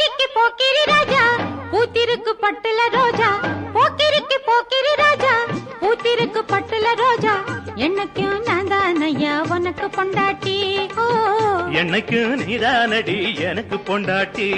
போக்கிரிக்கு போக்கிரி ராஜா பூத்திருக்கு பட்டுல ரோஜா போக்கிரிக்கு போக்கிரி ராஜா பூத்திருக்கு பட்டுல ரோஜா என்னைக்கும் நான் தானையா உனக்கு பொண்டாட்டி ஓ என்னைக்கும் நீதானடி எனக்கு பொண்டாட்டி